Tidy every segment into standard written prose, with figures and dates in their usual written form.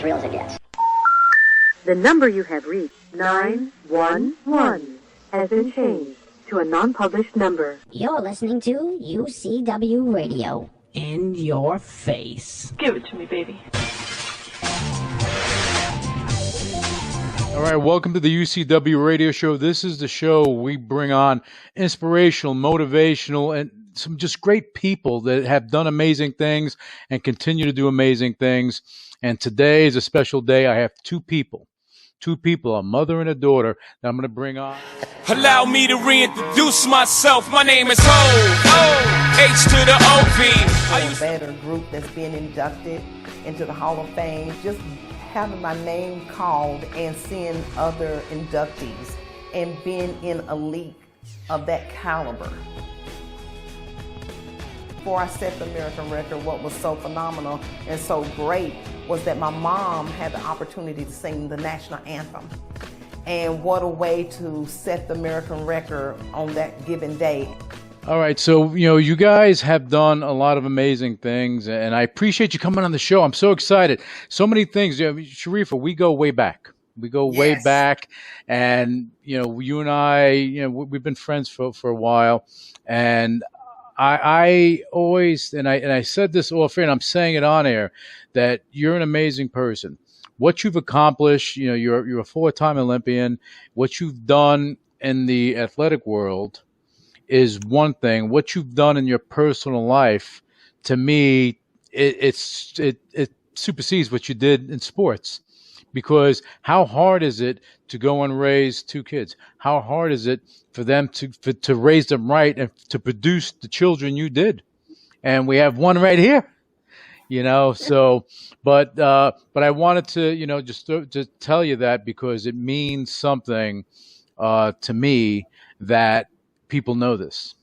as real as it gets. The number you have reached, 911, has been changed to a non-published number. You're listening to UCW Radio. In your face. Give it to me, baby. All right, welcome to the UCW Radio Show. This is the show we bring on inspirational, motivational, and some just great people that have done amazing things and continue to do amazing things. And today is a special day. I have two people, a mother and a daughter, that I'm going to bring on. Allow me to reintroduce myself. My name is Ho, H to the O-V. Better group that's been inducted into the Hall of Fame, just having my name called and seeing other inductees and being in a league of that caliber. Before I set the American record, what was so phenomenal and so great was that my mom had the opportunity to sing the national anthem. And what a way to set the American record on that given day. All right, so, you guys have done a lot of amazing things, and I appreciate you coming on the show. I'm so excited. So many things. Sharrieffa, we go way back. Way back, and, you and I, we've been friends for a while, and I always, and I said this off air, and I'm saying it on air, that you're an amazing person. What you've accomplished, you're a 4-time Olympian. What you've done in the athletic world is one thing. What you've done in your personal life, to me, it supersedes what you did in sports. Because how hard is it to go and raise 2 kids? How hard is it for them to raise them right and to produce the children you did? And we have one right here, So, but I wanted to, just tell you that because it means something to me that people know this.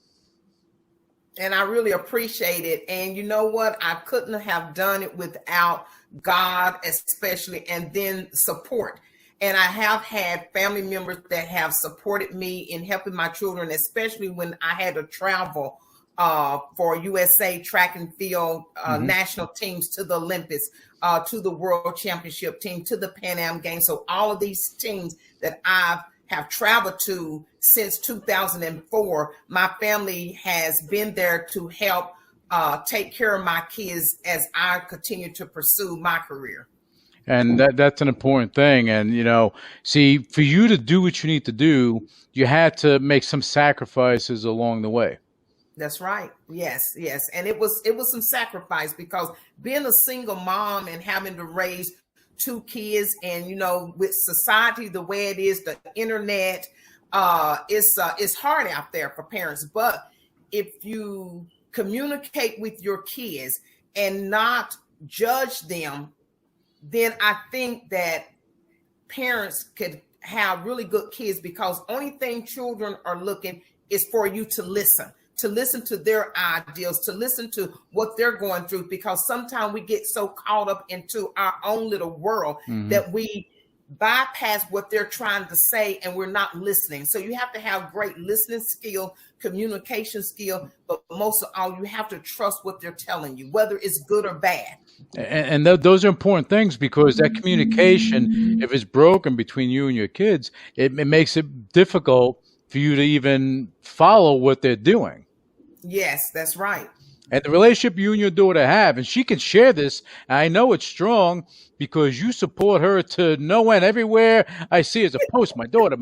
And I really appreciate it. And you know what? I couldn't have done it without God, especially, and then support. And I have had family members that have supported me in helping my children, especially when I had to travel for USA track and field national teams, to the Olympics, to the World Championship team, to the Pan Am Games. So all of these teams that I have traveled to since 2004, my family has been there to help take care of my kids as I continue to pursue my career. And that's an important thing. And, see, for you to do what you need to do, you had to make some sacrifices along the way. That's right. Yes. And it was some sacrifice, because being a single mom and having to raise 2 kids, and with society the way it is, the internet, it's hard out there for parents. But if you communicate with your kids and not judge them, then I think that parents could have really good kids, because only thing children are looking is for you to listen to their ideals, to listen to what they're going through, because sometimes we get so caught up into our own little world that we bypass what they're trying to say and we're not listening. So you have to have great listening skill, communication skill, but most of all, you have to trust what they're telling you, whether it's good or bad. And those are important things, because that communication, if it's broken between you and your kids, it makes it difficult for you to even follow what they're doing. Yes, that's right. And the relationship you and your daughter have, and she can share this, and I know it's strong because you support her to no end. Everywhere I see is a post, my daughter.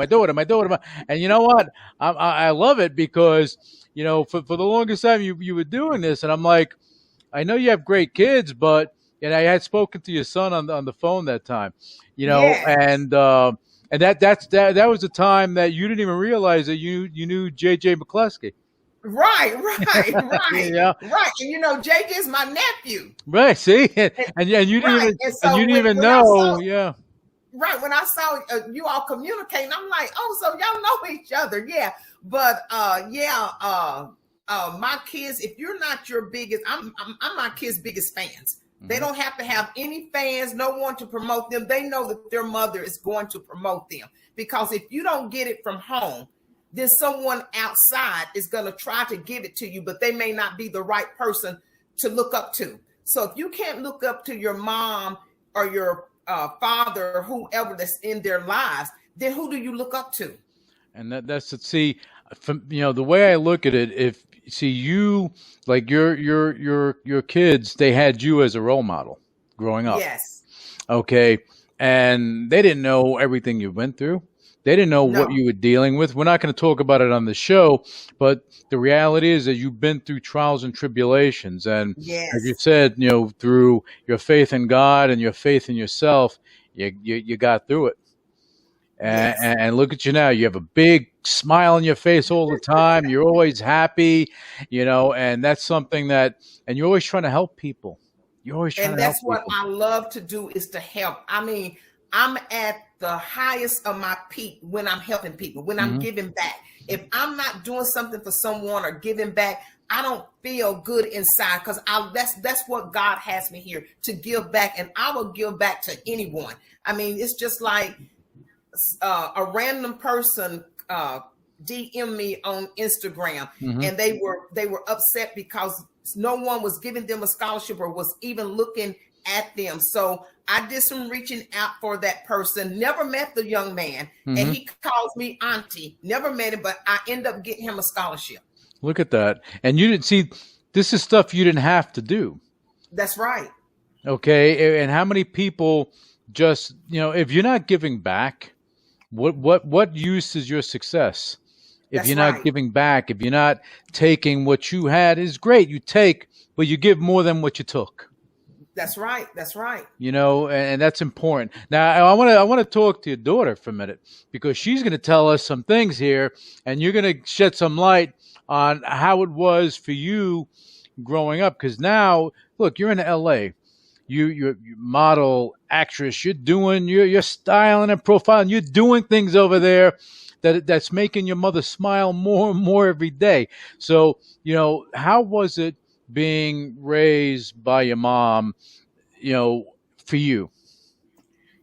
And you know what? I love it, because, for the longest time you were doing this, and I'm like, I know you have great kids, but, and I had spoken to your son on the phone that time, Yes. and that was the time that you didn't even realize that you knew J.J. McCluskey. Right. Yeah. Right. And JJ is my nephew. Right. See, and you didn't even know. Yeah. Right. When I saw you all communicating, I'm like, oh, so y'all know each other. Yeah. But my kids, if you're not your biggest, I'm my kids' biggest fans. They don't have to have any fans, no one to promote them. They know that their mother is going to promote them, because if you don't get it from home, then someone outside is going to try to give it to you, but they may not be the right person to look up to. So if you can't look up to your mom or your father, whoever that's in their lives, then who do you look up to? And that's to see, from, the way I look at it, if see you, like your kids, they had you as a role model growing up. Yes. Okay. And they didn't know everything you went through. They didn't know what you were dealing with. We're not going to talk about it on the show, but the reality is that you've been through trials and tribulations. And as you said, through your faith in God and your faith in yourself, you got through it. And look at you now. You have a big smile on your face all the time. You're always happy, and that's something and you're always trying to help people. You're always trying to help people. And that's what I love to do, is to help. I mean, I'm at the highest of my peak when I'm helping people, when I'm giving back. If I'm not doing something for someone or giving back, I don't feel good inside, because that's what God has me here, to give back. And I will give back to anyone. I mean, it's just like a random person DM me on Instagram, and they were upset because no one was giving them a scholarship or was even looking at them. So I did some reaching out for that person. Never met the young man, and he calls me auntie. Never met him, but I end up getting him a scholarship. Look at that. And you didn't see, this is stuff you didn't have to do. That's right. Okay. And how many people just, if you're not giving back, what use is your success? If you're not giving back, if you're not taking what you had, is great. You take, but you give more than what you took. That's right. That's right. And that's important. Now, I want to talk to your daughter for a minute, because she's going to tell us some things here, and you're going to shed some light on how it was for you growing up. Because now, look, you're in LA. You're model, actress. You're styling and profiling. You're doing things over there that's making your mother smile more and more every day. So, how was it being raised by your mom, for you?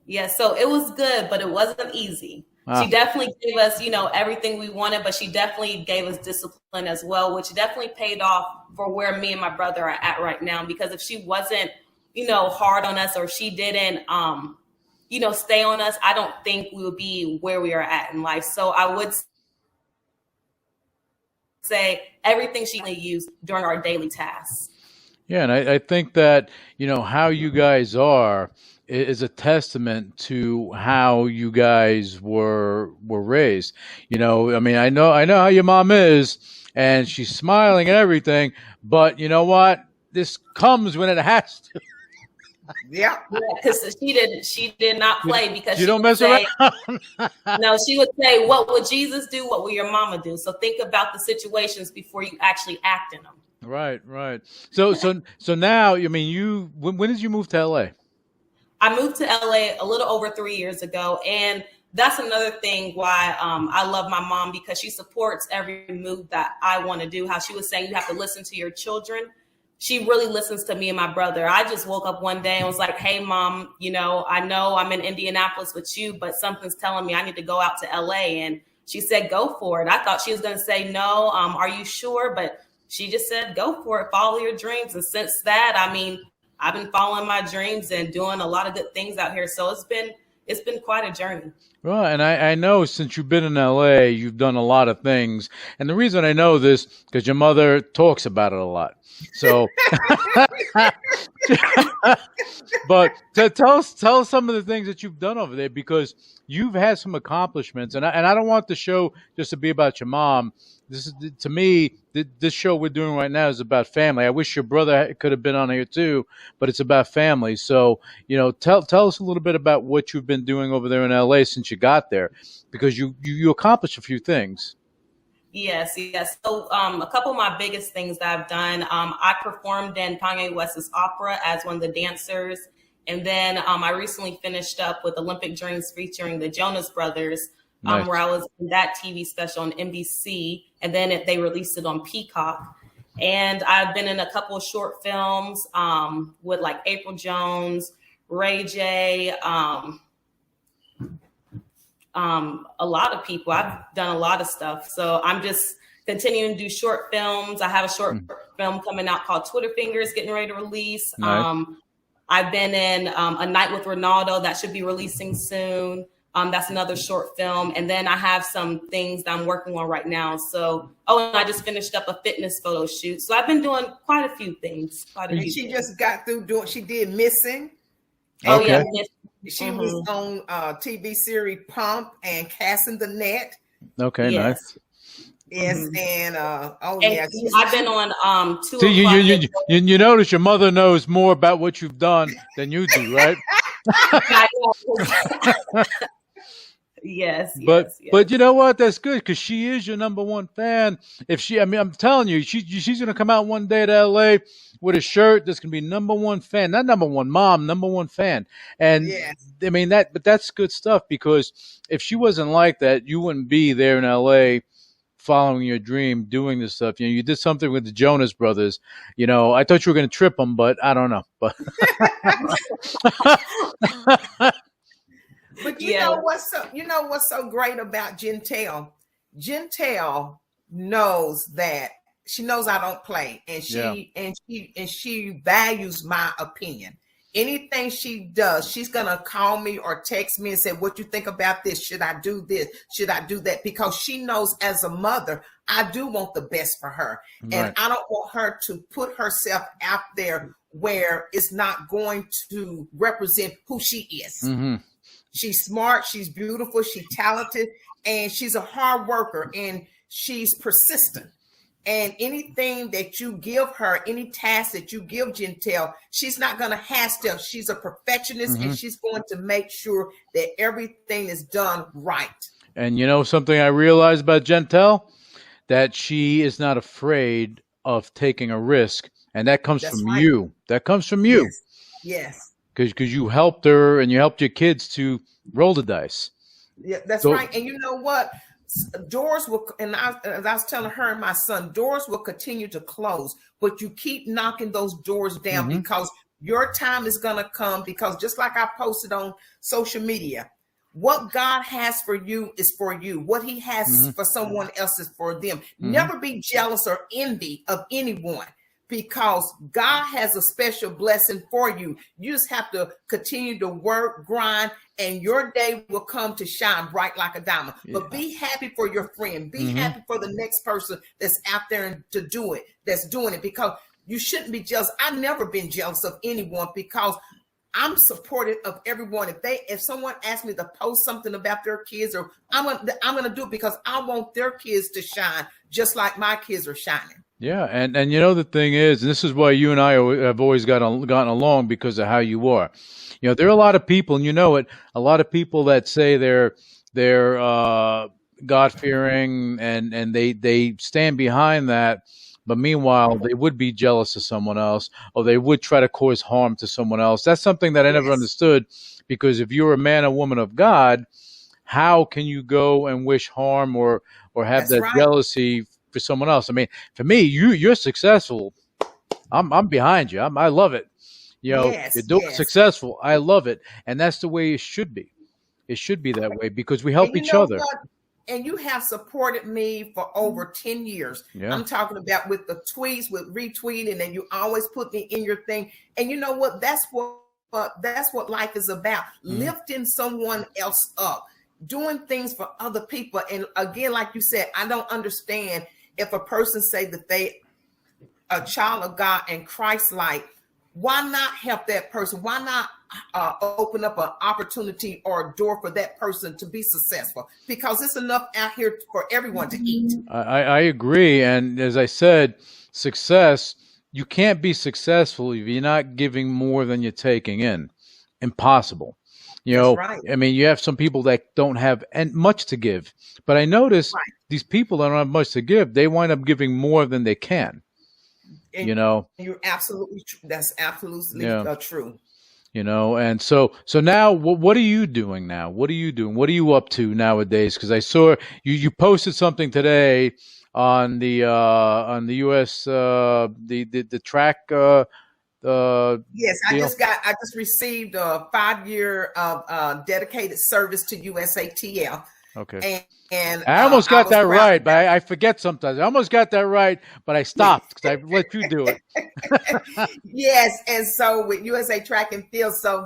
Yeah, so it was good, but it wasn't easy. She definitely gave us, everything we wanted, but she definitely gave us discipline as well, which definitely paid off for where me and my brother are at right now. Because if she wasn't, hard on us, or she didn't, stay on us, I don't think we would be where we are at in life. So I would say everything she used during our daily tasks. Yeah, and I think that, how you guys are is a testament to how you guys were raised. I mean, I know how your mom is, and she's smiling and everything, but you know what? This comes when it has to. Yeah, because she did not play, because you don't mess around. No, she would say, "What would Jesus do? What will your mama do?" So think about the situations before you actually act in them. Right. So now, I mean, when did you move to LA? I moved to LA a little over 3 years ago, and that's another thing why I love my mom, because she supports every move that I want to do. How she was saying, you have to listen to your children. She really listens to me and my brother. I just woke up one day and was like, hey, Mom, I know I'm in Indianapolis with you, but something's telling me I need to go out to LA. And she said, go for it. I thought she was going to say no. Are you sure? But she just said, go for it. Follow your dreams. And since that, I mean, I've been following my dreams and doing a lot of good things out here. So it's been quite a journey. Right. And I know since you've been in LA, you've done a lot of things. And the reason I know this, because your mother talks about it a lot. So, but tell us some of the things that you've done over there, because you've had some accomplishments. And I don't want the show just to be about your mom. This is, to me, this show we're doing right now is about family. I wish your brother could have been on here too, but it's about family. So, tell us a little bit about what you've been doing over there in LA since you got there, because you accomplished a few things. Yes. So a couple of my biggest things that I've done, I performed in Kanye West's opera as one of the dancers. And then I recently finished up with Olympic Dreams featuring the Jonas Brothers, nice. Where I was in that TV special on NBC. And then they released it on Peacock. And I've been in a couple of short films with like April Jones, Ray J, a lot of people. I've done a lot of stuff. So I'm just continuing to do short films. I have a short film coming out called Twitter Fingers, getting ready to release. Nice. I've been in A Night with Ronaldo that should be releasing soon. That's another short film. And then I have some things that I'm working on right now. So, and I just finished up a fitness photo shoot. So I've been doing quite a few things. And she just got through she did Missing. Oh, yeah. She was on TV series Pump and Casting the Net. Okay, yes. nice. Yes, and I've been on 2 See, you notice your mother knows more about what you've done than you do, right? Yes, but you know what? That's good because she is your number one fan. I'm telling you, she's gonna come out one day to LA with a shirt that's gonna be number one fan, not number one mom, number one fan. And I mean but that's good stuff because if she wasn't like that, you wouldn't be there in LA following your dream, doing this stuff. You did something with the Jonas Brothers. I thought you were gonna trip them, but I don't know. But But you know what's so great about Gentel? Gentel knows that she knows I don't play, and she values my opinion. Anything she does, she's gonna call me or text me and say, "What you think about this? Should I do this? Should I do that?" Because she knows as a mother, I do want the best for her, and I don't want her to put herself out there where it's not going to represent who she is. Mm-hmm. She's smart, she's beautiful, she's talented, and she's a hard worker, and she's persistent. And anything that you give her, any task that you give Gentel, she's not going to half-step. She's a perfectionist, and she's going to make sure that everything is done right. And something I realized about Gentel? That she is not afraid of taking a risk, and that comes from you. That comes from you. Yes. Because you helped her and you helped your kids to roll the dice. Yeah, that's right. And you know what? Doors will, and as I was telling her and my son, doors will continue to close, but you keep knocking those doors down because your time is going to come. Because just like I posted on social media, what God has for you is for you. What he has for someone else is for them. Never be jealous or envy of anyone, because God has a special blessing for you. You just have to continue to work, grind, and your day will come to shine bright like a diamond. But be happy for your friend. Be happy for the next person that's out there that's doing it, because you shouldn't be jealous. I've never been jealous of anyone because I'm supportive of everyone. If someone asks me to post something about their kids, or I'm gonna do it because I want their kids to shine just like my kids are shining. Yeah, and the thing is, and this is why you and I have always gotten along, because of how you are. There are a lot of people, and a lot of people that say they're God-fearing and they stand behind that, but meanwhile they would be jealous of someone else, or they would try to cause harm to someone else. That's something that I never understood, because if you're a man or woman of God, how can you go and wish harm or have jealousy for someone else? I mean, for me, you're successful. I'm behind you. I love it. You're doing successful. I love it, and that's the way it should be. It should be that way because we help each other. And you have supported me for over 10 years. Yeah. I'm talking about with the tweets, with retweeting, and you always put me in your thing. And you know what? That's what life is about: lifting someone else up, doing things for other people. And again, like you said, I don't understand if a person say that they a child of God and Christ-like. Why not help that person? Why not open up an opportunity or a door for that person to be successful? Because it's enough out here for everyone to eat. I agree. And as I said, success, you can't be successful if you're not giving more than you're taking in. Impossible. That's right. I mean, you have some people that don't have much to give. But I notice these people that don't have much to give, they wind up giving more than they can. And you're absolutely true. That's absolutely true. And so now what are you doing now? What are you doing? What are you up to nowadays? Because I saw you posted something today on the US the track. Yes, I just received a 5-year dedicated service to USATL. Okay. And I almost got that right, of but I forget sometimes. I almost got that right, but I stopped because I let you do it. Yes, and so with USA Track and Field, so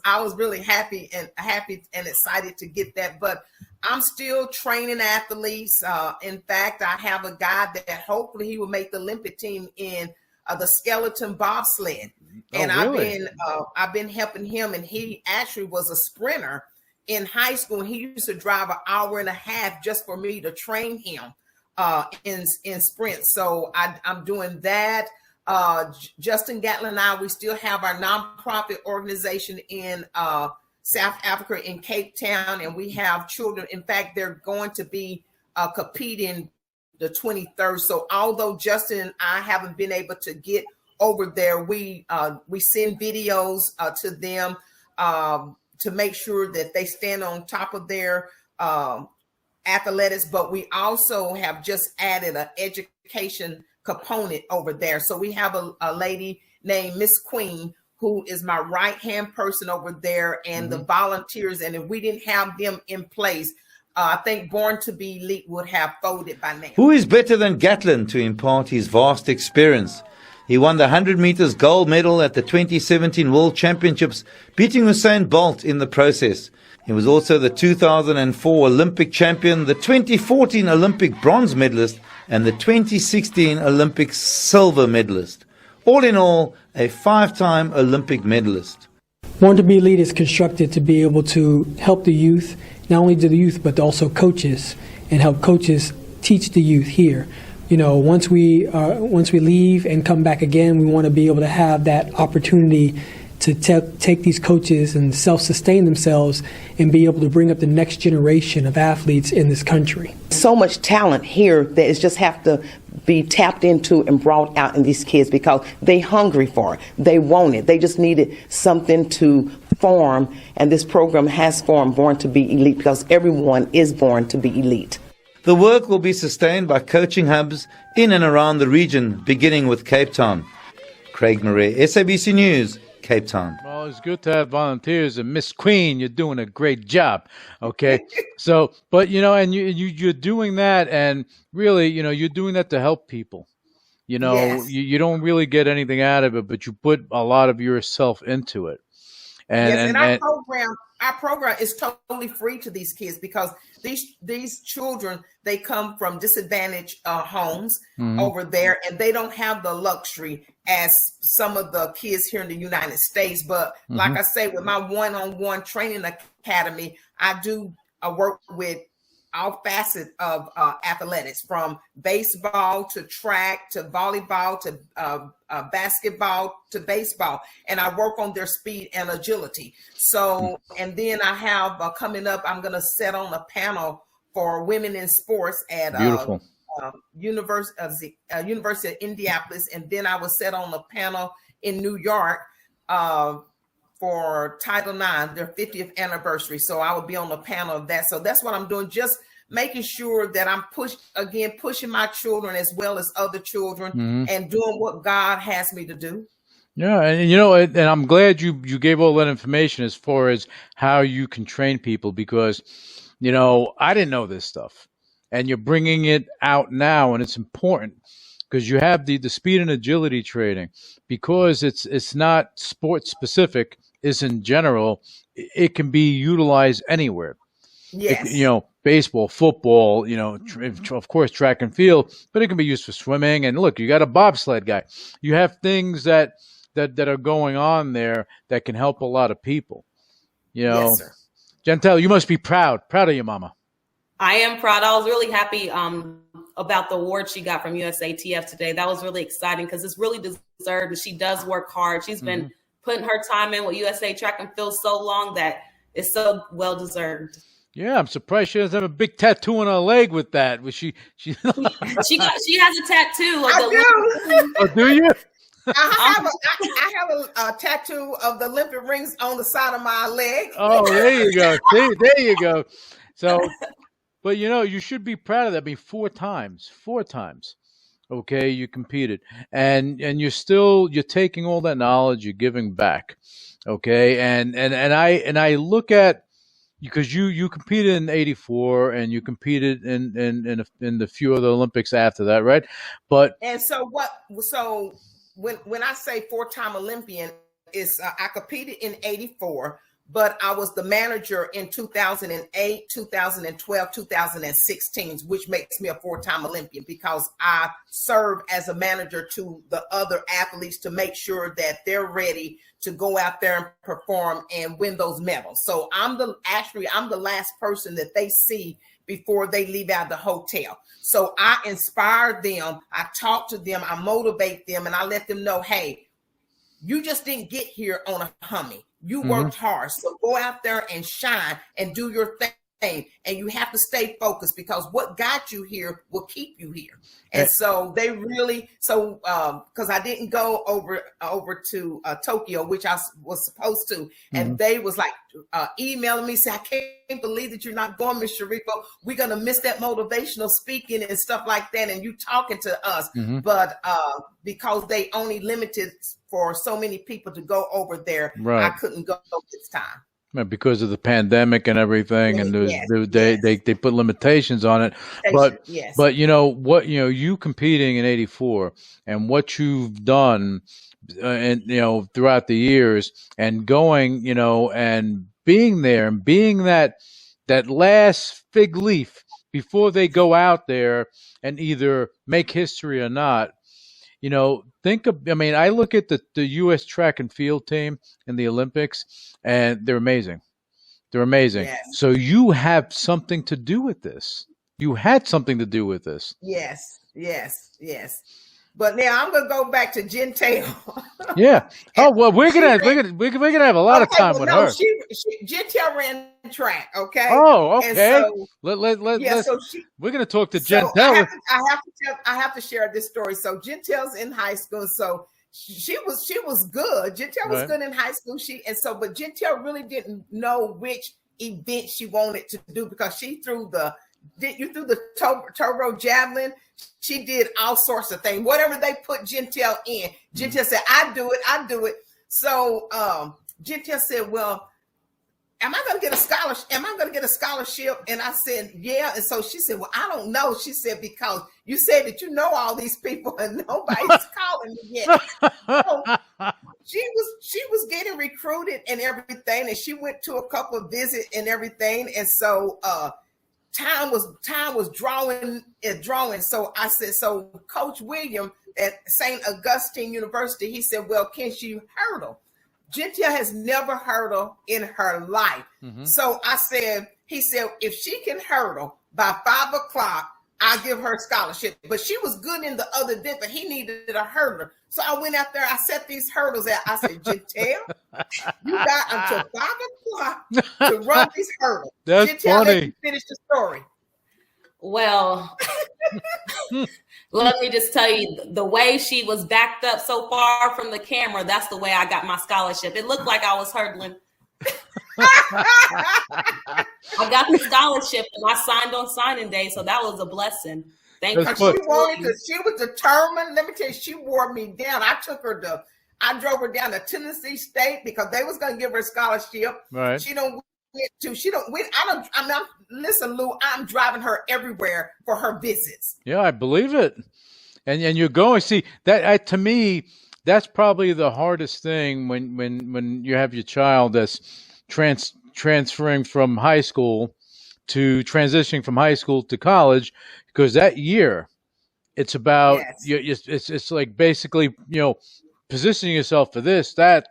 I was really happy and excited to get that. But I'm still training athletes. In fact, I have a guy that hopefully he will make the Olympic team in the skeleton bobsled, and really? I've been helping him, and he actually was a sprinter in high school. And he used to drive an hour and a half just for me to train him in sprint. So I'm doing that. Justin Gatlin and I, we still have our nonprofit organization in South Africa in Cape Town, and we have children. In fact, they're going to be competing the 23rd. So although Justin and I haven't been able to get over there, we send videos to them to make sure that they stand on top of their athletics. But we also have just added an education component over there. So we have a lady named Miss Queen, who is my right-hand person over there, and the volunteers. And if we didn't have them in place, I think Born to Be Elite would have folded by now. Who is better than Gatlin to impart his vast experience? He won the 100 meters gold medal at the 2017 World Championships, beating Usain Bolt in the process. He was also the 2004 Olympic champion, the 2014 Olympic bronze medalist, and the 2016 Olympic silver medalist. All in all, a 5-time Olympic medalist. Born to Be Elite is constructed to be able to help the youth, not only to the youth, but also coaches, and help coaches teach the youth here. You know, once we leave and come back again, we want to be able to have that opportunity to take these coaches and self-sustain themselves and be able to bring up the next generation of athletes in this country. So much talent here that is just have to be tapped into and brought out in these kids because they hungry for it. They want it. They just needed something to form, and this program has formed Born to Be Elite because everyone is born to be elite. The work will be sustained by coaching hubs in and around the region, beginning with Cape Town. Craig Murray, SABC News, Cape Town. Well, it's good to have volunteers, and Miss Queen, you're doing a great job. Okay, so but and you're doing that, and really, you're doing that to help people. Yes. You don't really get anything out of it, but you put a lot of yourself into it. And our program is totally free to these kids because these children, they come from disadvantaged homes over there, and they don't have the luxury as some of the kids here in the United States. But like I say, with my one-on-one training academy, I do work with all facets of athletics, from baseball to track to volleyball to basketball to baseball, and I work on their speed and agility. So, and then I have coming up, I'm going to set on a panel for women in sports at University of Indianapolis, and then I will set on a panel in New York for Title IX, their 50th anniversary. So I will be on the panel of that. So that's what I'm doing, just making sure that I'm pushing my children as well as other children and doing what God has me to do. Yeah, and and I'm glad you gave all that information as far as how you can train people, because I didn't know this stuff, and you're bringing it out now, and it's important because you have the speed and agility training, because it's not sports specific, it's in general. It can be utilized anywhere. Yes. Baseball, football, of course, track and field, but it can be used for swimming. And look, you got a bobsled guy. You have things that are going on there that can help a lot of people. Yes, sir. Gentel, you must be proud of your mama. I am proud. I was really happy about the award she got from USATF today. That was really exciting because it's really deserved. And she does work hard. She's been putting her time in with USA Track and Field so long that it's so well deserved. Yeah, I'm surprised she doesn't have a big tattoo on her leg with that. Was she she has a tattoo of I do. Oh, do you? I have a tattoo of the Olympic rings on the side of my leg. Oh, there you go. See, there you go. So, but you should be proud of that. I mean, four times. Okay, you competed, and you're taking all that knowledge, you're giving back. Okay, and I look at because you competed in '84 and you competed in the few other Olympics after that, right? But and so what? So when I say 4-time Olympian, is I competed in '84, but I was the manager in 2008, 2012, 2016, which makes me a 4-time Olympian because I serve as a manager to the other athletes to make sure that they're ready to go out there and perform and win those medals. So I'm the last person that they see before they leave out the hotel. So I inspire them, I talk to them, I motivate them, and I let them know, hey, you just didn't get here on a Hummy. You worked hard. So go out there and shine and do your thing. And you have to stay focused because what got you here will keep you here. And so they really, because I didn't go over to Tokyo, which I was supposed to. And they was like emailing me, say, I can't believe that you're not going, Miss Sharrieffa. We're going to miss that motivational speaking and stuff like that. And you talking to us. But because they only limited for so many people to go over there, I couldn't go this time. Because of the pandemic and everything, and they put limitations on it. But you know what, you competing in '84 and what you've done, and throughout the years, and going, and being there and being that last fig leaf before they go out there and either make history or not. I look at the U.S. track and field team in the Olympics, and they're amazing. They're amazing. Yes. So you have something to do with this. You had something to do with this. Yes. But now I'm gonna go back to Gentel. Yeah. Oh well, we're gonna have a lot of time with her. Gentel ran track. Okay. Oh, okay. So, we're gonna talk to Gentel. I have to share this story. So Gentel's in high school. So she was good. Gentel was good in high school. But Gentel really didn't know which event she wanted to do because she threw the turbo javelin. She did all sorts of things. Whatever they put Gentel in, Gentel said, I do it. So Gentel said, well, am I going to get a scholarship? And I said, yeah. And so she said, well, I don't know. She said, because you said that you know all these people and nobody's calling me yet. So she was getting recruited and everything. And she went to a couple of visits and everything. And so time was drawing. So I said, so Coach William at St. Augustine University, he said, well, can she hurdle? Gentel has never hurdled in her life. So he said, if she can hurdle by 5 o'clock, I'll give her a scholarship. But she was good in the other day, but he needed a hurdler. So I went out there, I set these hurdles out. I said, Gentel, you got until 5 o'clock to run these hurdles. That's Gentel, funny. let me finish the story. Well, let me just tell you, the way she was backed up so far from the camera, that's the way I got my scholarship. It looked like I was hurdling. I got the scholarship and I signed on signing day, so that was a blessing. Thank you. She was determined. Let me tell you, she wore me down. I drove her down to Tennessee State because they was going to give her a scholarship. Right. Listen, Lou, I'm driving her everywhere for her visits. Yeah, I believe it. And you're going, see, that to me, that's probably the hardest thing when you have your child that's transferring from high school to transitioning from high school to college, because that year it's about it's like basically positioning yourself for this, that,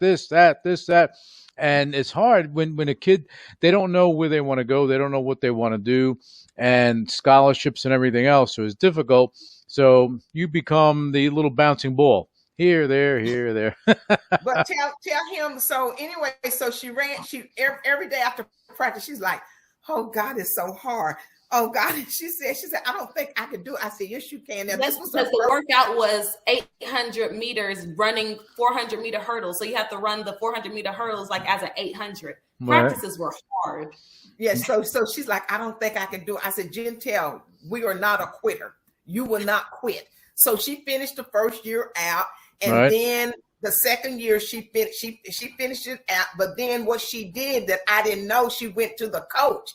and it's hard when a kid, they don't know where they want to go, they don't know what they want to do, and scholarships and everything else, so it's difficult. So you become the little bouncing ball. Here, there. But tell him. So anyway, so she every day after practice, she's like, oh God, it's so hard. Oh God. And she said, I don't think I could do it. I said, yes, you can. Now, that's because the workout was 800 meters running 400 meter hurdles. So you have to run the 400 meter hurdles like as an 800. Practices were hard. Yes. So she's like, I don't think I can do it. I said, Gentel, we are not a quitter. You will not quit. So she finished the first year out. And then The second year she finished it out, but then what she did that I didn't know, she went to the coach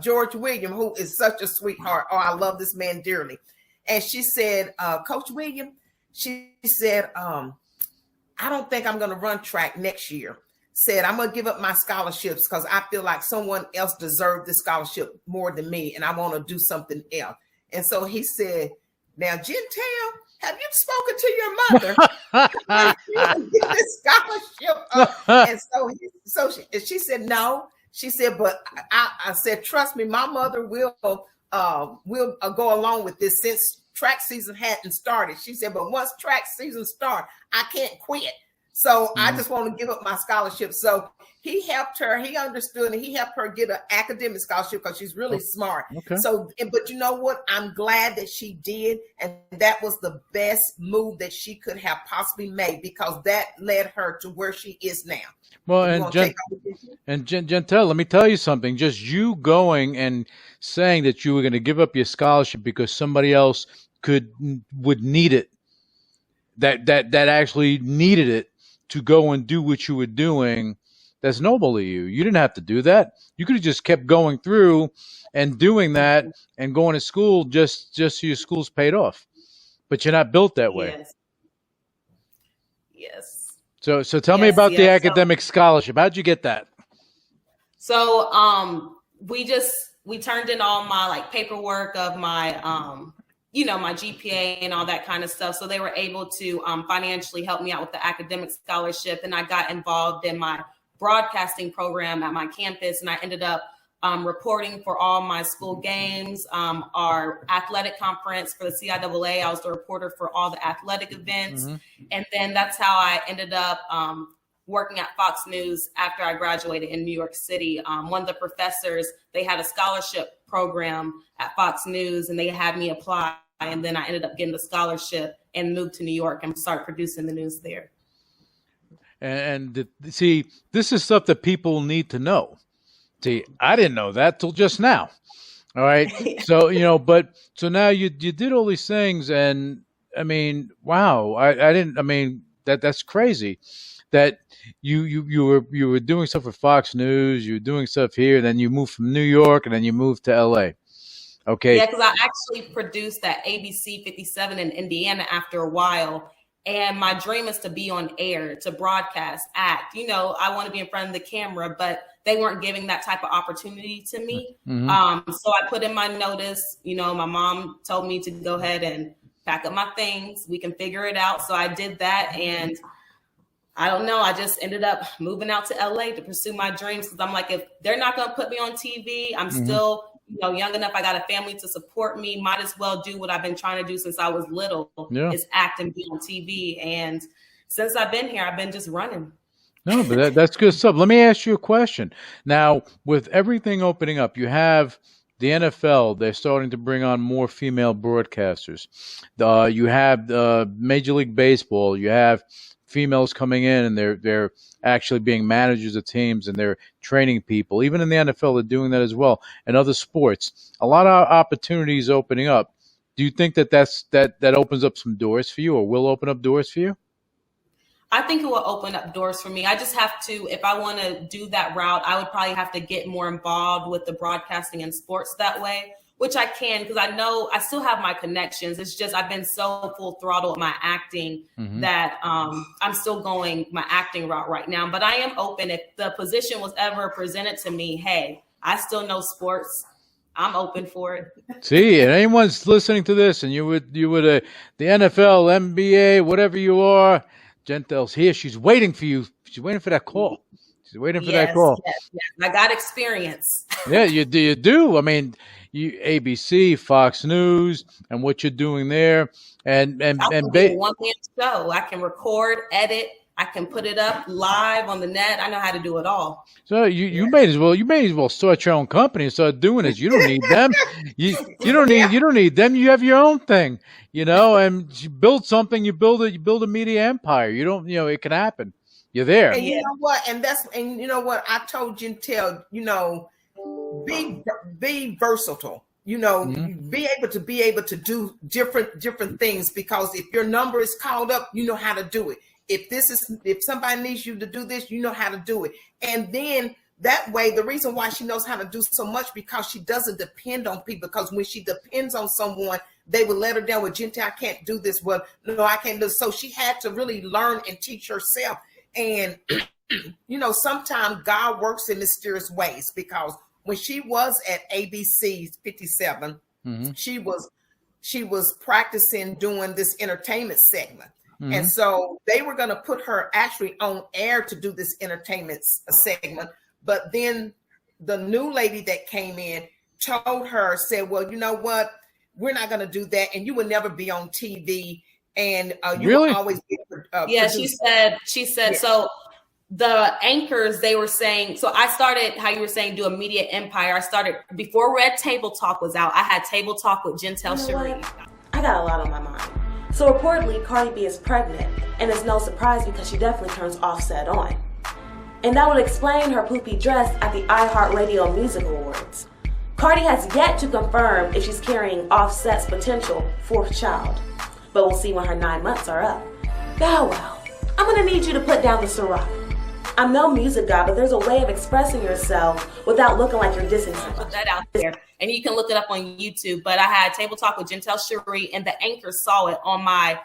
George William, who is such a sweetheart. Oh, I love this man dearly. And she said, Coach William, she said, I don't think I'm going to run track next year. Said, I'm going to give up my scholarships because I feel like someone else deserved this scholarship more than me, and I want to do something else. And so he said, now, Gentel, have you spoken to your mother? You get this scholarship. And so she said, no. She said, but I said, trust me, my mother will go along with this since track season hadn't started. She said, but once track season starts, I can't quit. So I just want to give up my scholarship. So he helped her. He understood, and he helped her get an academic scholarship because she's really smart. Okay. So, but you know what? I'm glad that she did. And that was the best move that she could have possibly made because that led her to where she is now. Well, and Gentel, let me tell you something. Just you going and saying that you were going to give up your scholarship because somebody else would need it, that actually needed it to go and do what you were doing, that's noble of you. You didn't have to do that. You could have just kept going through and doing that and going to school just so your school's paid off. But you're not built that way. Yes. So tell me about the academic scholarship. How'd you get that? So we turned in all my paperwork of my my GPA and all that kind of stuff. So they were able to financially help me out with the academic scholarship. And I got involved in my broadcasting program at my campus. And I ended up reporting for all my school games, our athletic conference for the CIAA. I was the reporter for all the athletic events. Mm-hmm. And then that's how I ended up working at Fox News after I graduated in New York City. One of the professors, they had a scholarship program at Fox News and they had me apply. And then I ended up getting the scholarship and moved to New York and started producing the news there. And see, this is stuff that people need to know. See, I didn't know that till just now. All right. So, so now you did all these things. And I mean, wow, that's crazy that you were doing stuff with Fox News, you were doing stuff here, then you moved from New York and then you moved to LA. Okay. Yeah, because I actually produced at ABC 57 in Indiana after a while. And my dream is to be on air, to broadcast, act. I want to be in front of the camera, but they weren't giving that type of opportunity to me. Mm-hmm. So I put in my notice. My mom told me to go ahead and pack up my things. We can figure it out. So I did that. And I don't know. I just ended up moving out to LA to pursue my dreams. Because I'm like, if they're not going to put me on TV, I'm still young enough. I got a family to support me. Might as well do what I've been trying to do since I was little, is act and be on TV. And since I've been here, I've been just running. No, but that's good stuff. Let me ask you a question. Now, with everything opening up, you have the NFL. They're starting to bring on more female broadcasters. You have Major League Baseball. You have females coming in and they're actually being managers of teams and they're training people. Even in the NFL, they're doing that as well. And other sports, a lot of opportunities opening up. Do you think that opens up some doors for you, or will open up doors for you? I think it will open up doors for me. I just have to, if I want to do that route, I would probably have to get more involved with the broadcasting and sports that way, which I can, because I know I still have my connections. It's just I've been so full throttle with my acting that I'm still going my acting route right now. But I am open. If the position was ever presented to me, hey, I still know sports. I'm open for it. See, and anyone's listening to this and you would the NFL, NBA, whatever you are, Gentel's here. She's waiting for you. She's waiting for that call. She's waiting for that call. Yes. I got experience. Yeah, you do. I mean, you ABC, Fox News, and what you're doing there, and one man show. I can record, edit. I can put it up live on the net. I know how to do it all. So you may as well start your own company and start doing it. You don't need them. You don't need them. You have your own thing, and you build something. You build a media empire. You don't, it can happen. You're there. And you know what? And you know what? I told Gentel, be versatile. Be able to do different things, because if your number is called up, you know how to do it. if somebody needs you to do this, you know how to do it. And then that way, the reason why she knows how to do so much, because she doesn't depend on people. Because when she depends on someone, they would let her down with Gentel, I can't do this. Well, no, I can't do this. So she had to really learn and teach herself. And, you know, sometimes God works in mysterious ways, because when she was at ABC 57, she was practicing doing this entertainment segment. And so they were going to put her actually on air to do this entertainment segment. But then the new lady that came in told her, said, well, you know what? We're not going to do that. And you will never be on TV. And you will always be produced. She said, yeah. So the anchors, they were saying, so I started, how you were saying, do a media empire. I started before Red Table Talk was out. I had Table Talk with Gentel Sharrie. I got a lot on my mind. So reportedly, Cardi B is pregnant, and it's no surprise because she definitely turns Offset on. And that would explain her poopy dress at the iHeartRadio Music Awards. Cardi has yet to confirm if she's carrying Offset's potential fourth child, but we'll see when her 9 months are up. Bow Wow, I'm gonna need you to put down the Ciroc. I'm no music guy, but there's a way of expressing yourself without looking like you're dissing someone. Put that out there, and you can look it up on YouTube. But I had Table Talk with Gentel Sharrie, and the anchors saw it on my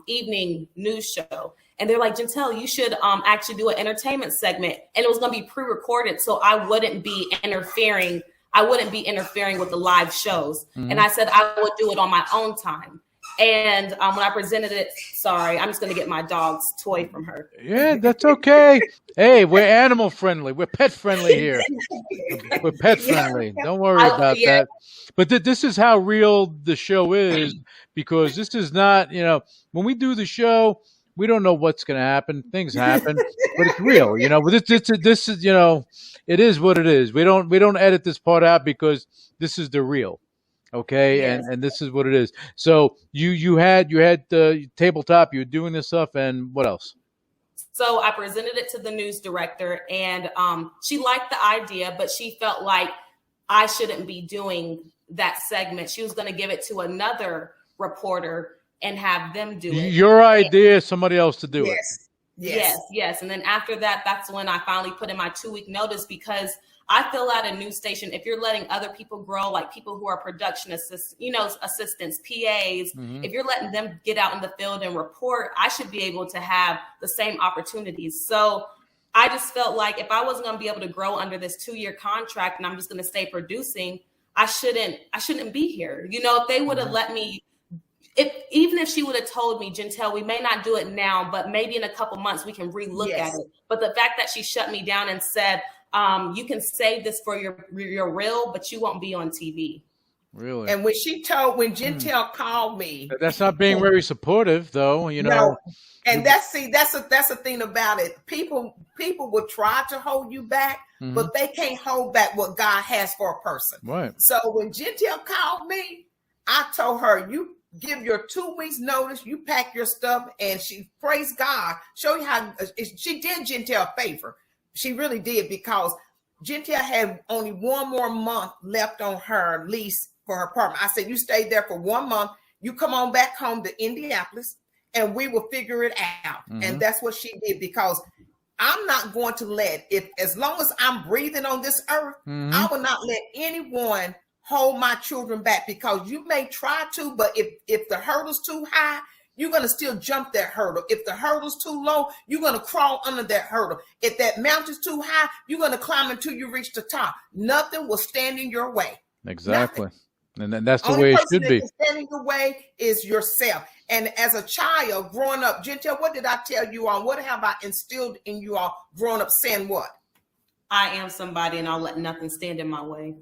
evening news show. And they're like, Gentel, you should actually do an entertainment segment. And it was going to be pre-recorded, so I wouldn't be interfering. I wouldn't be interfering with the live shows. And I said I would do it on my own time. And when I presented it, sorry, I'm just going to get my dog's toy from her. Yeah, that's okay. Hey, we're animal friendly. We're pet friendly here. We're pet friendly. Don't worry about that. But this is how real the show is, because this is not, you know, when we do the show, we don't know what's going to happen. Things happen, but it's real. You know, this is, you know, it is what it is. We don't edit this part out because this is the real. Okay, yes. and this is what it is. So you had the tabletop. You were doing this stuff, and what else? So I presented it to the news director, and she liked the idea, but she felt like I shouldn't be doing that segment. She was going to give it to another reporter and have them do it. Your idea, somebody else to do it. Yes. And then after that, that's when I finally put in my 2-week notice, because I feel at a news station, if you're letting other people grow, like people who are production assistants, PAs, if you're letting them get out in the field and report, I should be able to have the same opportunities. So I just felt like if I wasn't going to be able to grow under this 2-year contract and I'm just going to stay producing, I shouldn't be here. You know, if they would have let me, even if she would have told me, Gentel, we may not do it now, but maybe in a couple months we can relook at it. But the fact that she shut me down and said, you can save this for your reel, but you won't be on TV. Really? And when Gentel called me, that's not being very supportive, though. You know. No. And that's the thing about it. People will try to hold you back, but they can't hold back what God has for a person. Right. So when Gentel called me, I told her, you give your 2 weeks notice, you pack your stuff, and she, praise God, show you how she did Gentel a favor. She really did, because Gentel had only 1 more month left on her lease for her apartment. I said, you stay there for 1 month. You come on back home to Indianapolis and we will figure it out. And that's what she did, because I'm not going to as long as I'm breathing on this earth, I will not let anyone hold my children back, because you may try to, but if the hurdle's too high, you're going to still jump that hurdle. If the hurdle's too low, you're going to crawl under that hurdle. If that mountain's too high, you're going to climb until you reach the top. Nothing will stand in your way. Exactly. Nothing. And that's the way it should be. Standing in the way is yourself. And as a child growing up, Gentel, what did I tell you all? What have I instilled in you all growing up, saying what? I am somebody, and I'll let nothing stand in my way.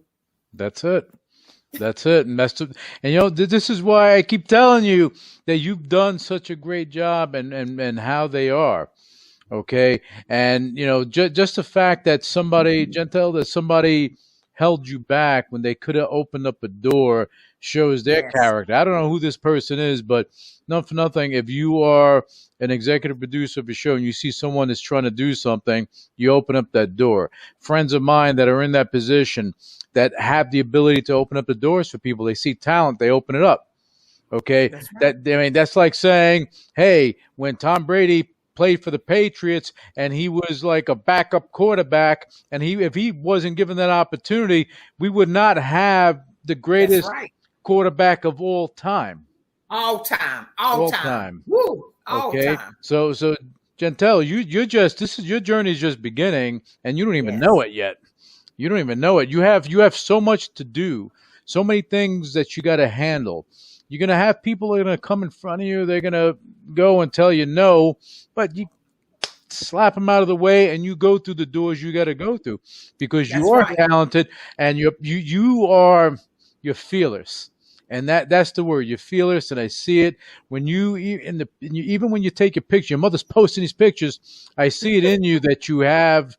That's it. That's it. And you know, this is why I keep telling you that you've done such a great job, and how they are. Okay. And, you know, just the fact that Gentel, that somebody held you back when they could have opened up a door shows their character. I don't know who this person is, but not for nothing, if you are an executive producer of a show and you see someone that's trying to do something, you open up that door. Friends of mine that are in that position, that have the ability to open up the doors for people, they see talent, they open it up. Okay, That's right. that's like saying, hey, when Tom Brady played for the Patriots and he was like a backup quarterback, and if he wasn't given that opportunity, we would not have the That's greatest right. quarterback of all time. All time. All All time. time. Woo. All Okay, time. so Gentel, your journey is just beginning, and you don't even Yes. know it yet. You don't even know it. You have so much to do, so many things that you got to handle. You're gonna have people that are gonna come in front of you. They're gonna go and tell you no, but you slap them out of the way, and you go through the doors you got to go through, because you That's are right. talented, and you're fearless. And that's the word. You're fearless, and I see it when even when you take your picture. Your mother's posting these pictures. I see it in you that you have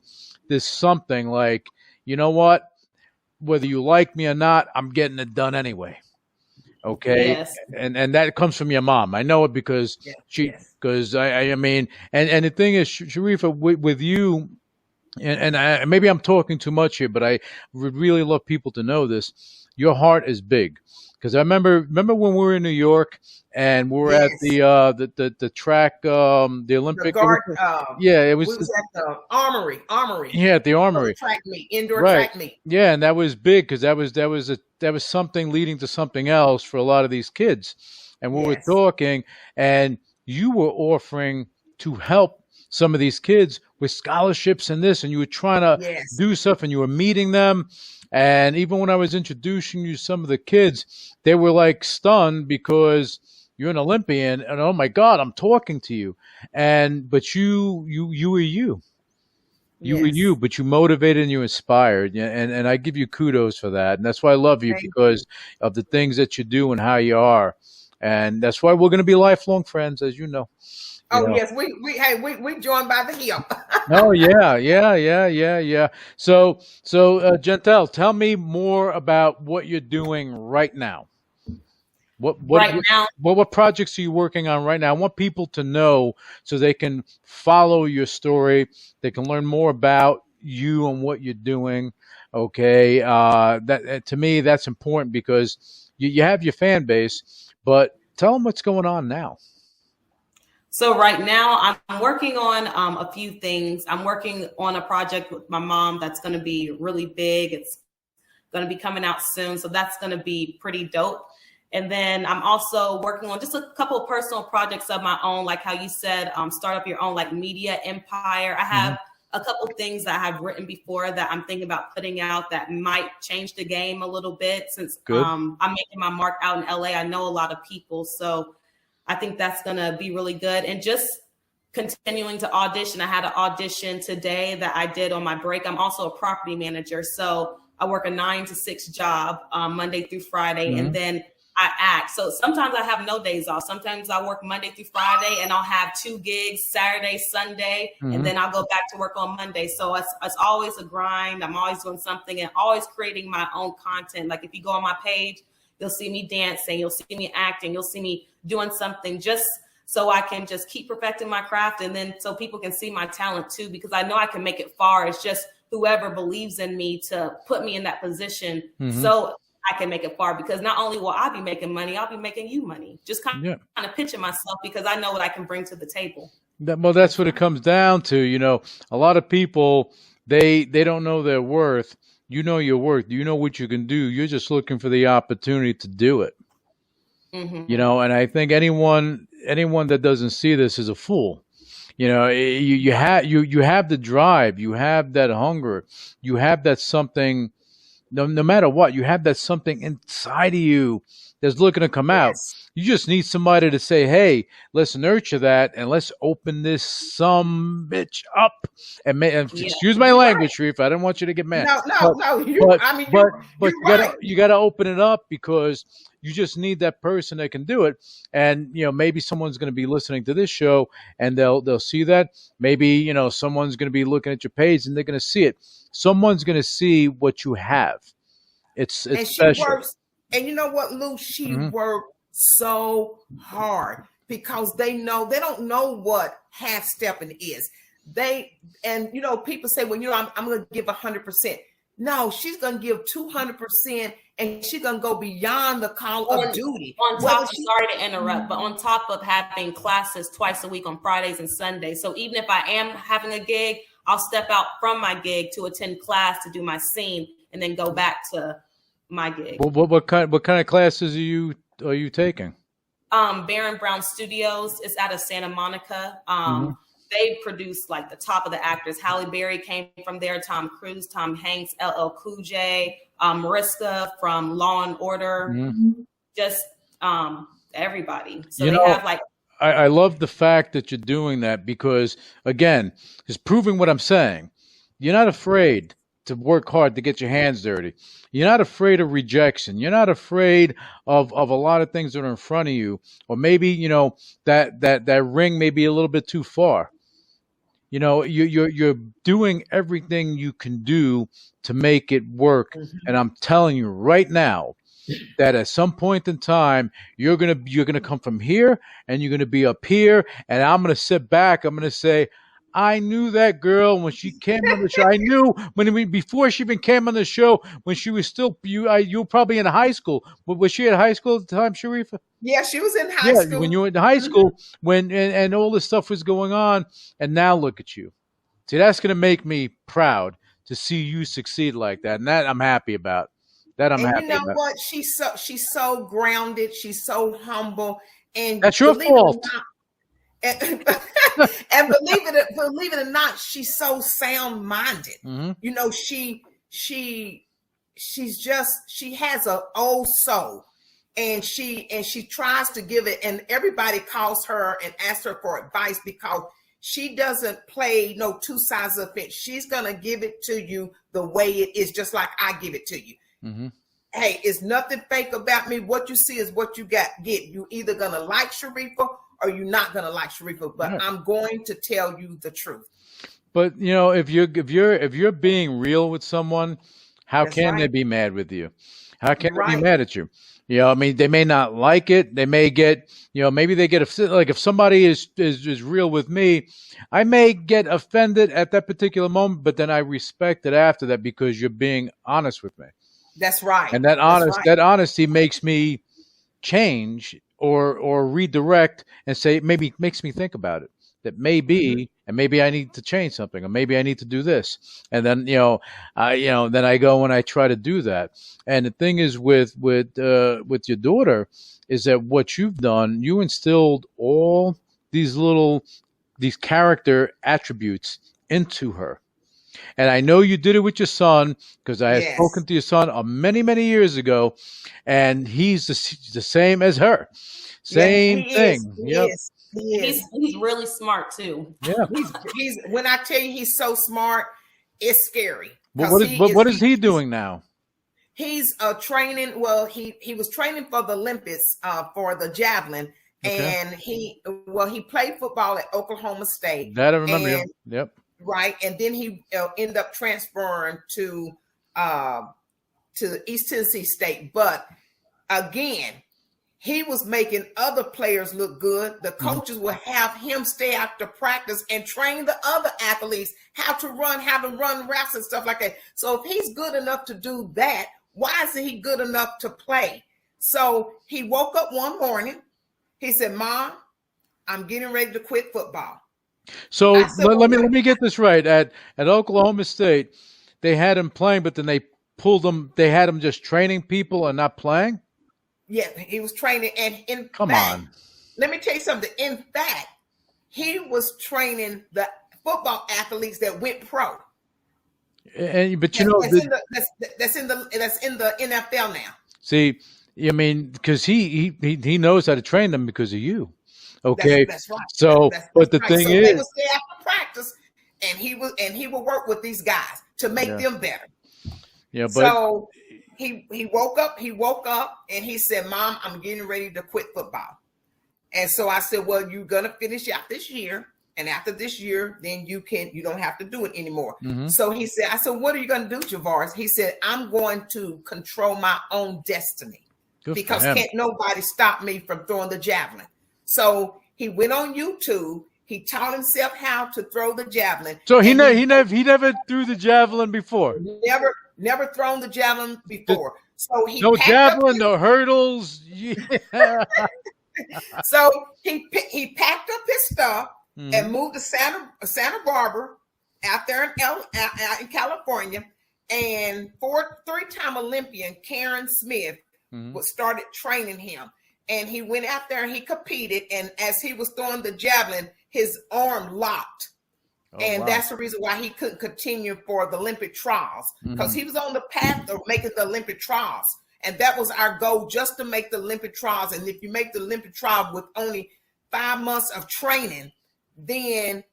this something like, you know what? Whether you like me or not, I'm getting it done anyway. Okay, Yes. and that comes from your mom. I know it because Yes. I mean, and the thing is, Sharrieffa, with you, and maybe I'm talking too much here, but I would really love people to know this. Your heart is big, because I remember when we were in New York and we were at the track, the Olympic. It We was at the Armory. Yeah, at the Armory. Track meet, indoor Right. track meet. Yeah, and that was big, because that was something leading to something else for a lot of these kids. And we were talking, and you were offering to help some of these kids with scholarships and this, and you were trying to do stuff, and you were meeting them. And even when I was introducing you to some of the kids, they were like stunned, because you're an Olympian, and oh my God, I'm talking to you. But you were you. You were you, but you motivated and you inspired, and I give you kudos for that. And that's why I love you, because of the things that you do and how you are. And that's why we're going to be lifelong friends, as you know. Yes, we joined by the hip. Oh yeah. So Gentel, tell me more about what you're doing right now. What projects are you working on right now? I want people to know so they can follow your story. They can learn more about you and what you're doing. Okay, that to me that's important, because you have your fan base, but tell them what's going on now. So right now I'm working on a few things. I'm working on a project with my mom that's going to be really big. It's going to be coming out soon, so that's going to be pretty dope. And then I'm also working on just a couple of personal projects of my own, like how you said, start up your own like media empire. I have a couple of things that I have written before that I'm thinking about putting out that might change the game a little bit, since I'm making my mark out in LA. I know a lot of people, so I think that's going to be really good. And just continuing to audition. I had an audition today that I did on my break. I'm also a property manager, so I work a 9 to 6 job Monday through Friday, and then I act. So sometimes I have no days off. Sometimes I work Monday through Friday, and I'll have 2 gigs, Saturday, Sunday, and then I'll go back to work on Monday. So it's always a grind. I'm always doing something and always creating my own content. Like if you go on my page, you'll see me dancing, you'll see me acting, you'll see me doing something just so I can just keep perfecting my craft, and then so people can see my talent too, because I know I can make it far. It's just whoever believes in me to put me in that position so I can make it far, because not only will I be making money, I'll be making you money. Just kind of pitching myself, because I know what I can bring to the table. Well, that's what it comes down to. You know, a lot of people, they don't know their worth. You know your worth. You know what you can do. You're just looking for the opportunity to do it. You know, and I think anyone that doesn't see this is a fool. You know, you have the drive, you have that hunger, you have that something. No matter what, you have that something inside of you that's looking to come out. You just need somebody to say, hey, let's nurture that, and let's open this some bitch up. And excuse my language, Sharrieffa. I don't want you to get mad. No. You got to open it up, because you just need that person that can do it. And, you know, maybe someone's going to be listening to this show and they'll see that. Maybe, you know, someone's going to be looking at your page and they're going to see it. Someone's going to see what you have. It's and special. She works, and you know what, Lou? She worked so hard, because they don't know what half stepping is. And you know, people say, well, you know, I'm going to give 100%. No, she's gonna give 200%, and she's gonna go beyond the call of duty. On top, sorry to interrupt, but on top of having classes twice a week on Fridays and Sundays, so even if I am having a gig, I'll step out from my gig to attend class to do my scene, and then go back to my gig. What kind of classes are you taking? Baron Brown Studios is out of Santa Monica. They produce like the top of the actors. Halle Berry came from there, Tom Cruise, Tom Hanks, LL Cool J, Mariska from Law and Order, just everybody. So they have like. I love the fact that you're doing that because, again, it's proving what I'm saying. You're not afraid to work hard to get your hands dirty. You're not afraid of rejection. You're not afraid of a lot of things that are in front of you, or maybe that ring may be a little bit too far. You're doing everything you can do to make it work. And I'm telling you right now that at some point in time, you're gonna come from here and you're gonna be up here, and I'm gonna sit back. I'm gonna say, I knew that girl when she came on the show. I knew before she even came on the show, when she was still you were probably in high school. Was she at high school at the time, Sharrieffa? Yeah, she was in high school. When you were in high school, and all this stuff was going on, and now look at you. See, that's going to make me proud to see you succeed like that, and that I'm happy about. And you know what? She's so grounded. She's so humble, and that's your fault. And believe it or not, she's so sound-minded. She has an old soul, and she tries to give it. And everybody calls her and asks her for advice because she doesn't play no two sides of it. She's gonna give it to you the way it is, just like I give it to you. Hey, it's nothing fake about me. What you see is what you get. You either gonna like Sharrieffa or you're not gonna like Sharrieffa, but I'm going to tell you the truth. But if you're being real with someone, how can they be mad with you? How can they be mad at you? I mean, they may not like it. They may get, maybe they get offended. Like if somebody is real with me, I may get offended at that particular moment, but then I respect it after that because you're being honest with me. That's right. And that honesty makes me change or redirect and say, maybe makes me think about it. That maybe, and maybe I need to change something, or maybe I need to do this. And then, then I go and I try to do that. And the thing is with your daughter is that what you've done, you instilled all these character attributes into her. And I know you did it with your son because I had spoken to your son many, many years ago, and he's the same as her. Same thing. He's really smart too. Yeah. He's when I tell you he's so smart, it's scary. What is he doing now? He's training. Well, he was training for the Olympics for the javelin, and he played football at Oklahoma State. That I remember. Yep. Right, and then he ended up transferring to East Tennessee State. But again, he was making other players look good. The coaches would have him stay after practice and train the other athletes how to run routes and stuff like that. So if he's good enough to do that, why isn't he good enough to play? So he woke up one morning. He said, "Mom, I'm getting ready to quit football." So let me get this right. At Oklahoma State, they had him playing, but then they pulled him. They had him just training people and not playing. Yeah, he was training, and let me tell you something. In fact, he was training the football athletes that went pro. But that's in the NFL now. See, I mean, because he knows how to train them because of you. Okay, that's right. So, but the thing is, they would stay after practice, and he would work with these guys to make them better. Yeah, but so he woke up, and he said, "Mom, I'm getting ready to quit football." And so I said, "Well, you're gonna finish out this year, and after this year, then you don't have to do it anymore." So I said, "What are you gonna do, Javaris?" He said, "I'm going to control my own destiny because can't nobody stop me from throwing the javelin." So he went on YouTube. He taught himself how to throw the javelin. So he never threw the javelin before. never thrown the javelin before. So he no packed javelin, up no hurdles. Yeah. so he packed up his stuff and moved to Santa Barbara out there out in California. And three-time Olympian Karen Smith started training him. And he went out there and he competed. And as he was throwing the javelin, his arm locked. That's the reason why he couldn't continue for the Olympic trials, because he was on the path of making the Olympic trials. And that was our goal, just to make the Olympic trials. And if you make the Olympic trial with only 5 months of training, then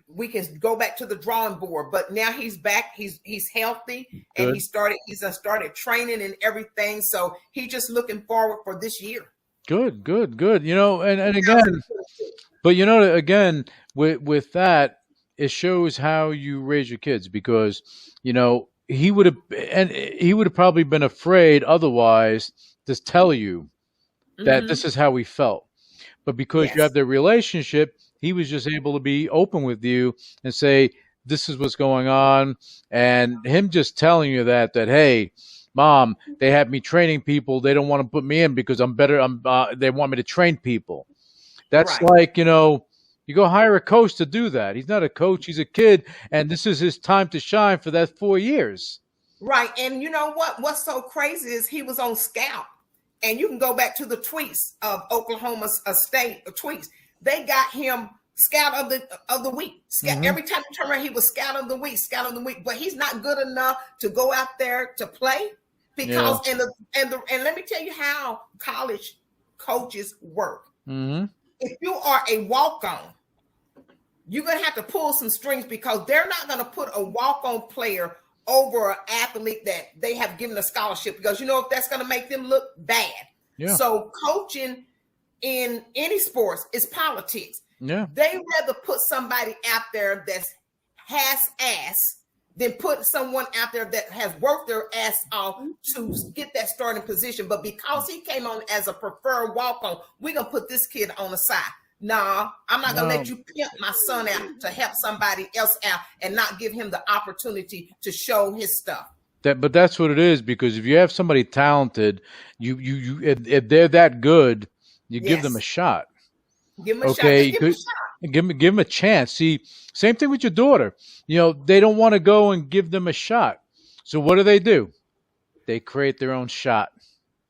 we can go back to the drawing board. But now he's back. He's healthy. Good. And he's started training and everything. So he's just looking forward for this year. Good. You know, and again, but you know, again, with that, it shows how you raise your kids, because, you know, he would have probably been afraid otherwise to tell you that this is how he felt. But because you have the relationship, he was just able to be open with you and say, this is what's going on. And him just telling you that, hey, Mom, they have me training people. They don't want to put me in because I'm better. They want me to train people. That's like, you know, you go hire a coach to do that. He's not a coach. He's a kid. And this is his time to shine for that 4 years. Right. And you know what? What's so crazy is he was on Scout. And you can go back to the tweets of Oklahoma State tweets. They got him Scout of the week. Every time you turn around, he was Scout of the week. But he's not good enough to go out there to play, because and let me tell you how college coaches work. If you are a walk-on, you're going to have to pull some strings, because they're not going to put a walk-on player over an athlete that they have given a scholarship, because, you know, if that's going to make them look bad. So coaching in any sports is politics. They rather put somebody out there that's ass than put someone out there that has worked their ass off to get that starting position. But because he came on as a preferred walk-on, we're going to put this kid on the side. No, I'm not going to let you pimp my son out to help somebody else out and not give him the opportunity to show his stuff. But that's what it is, because if you have somebody talented, if they're that good, you give them a shot. Give them a shot. Give them a shot. Give them a chance. See, same thing with your daughter. You know, they don't want to go and give them a shot. So what do? They create their own shot.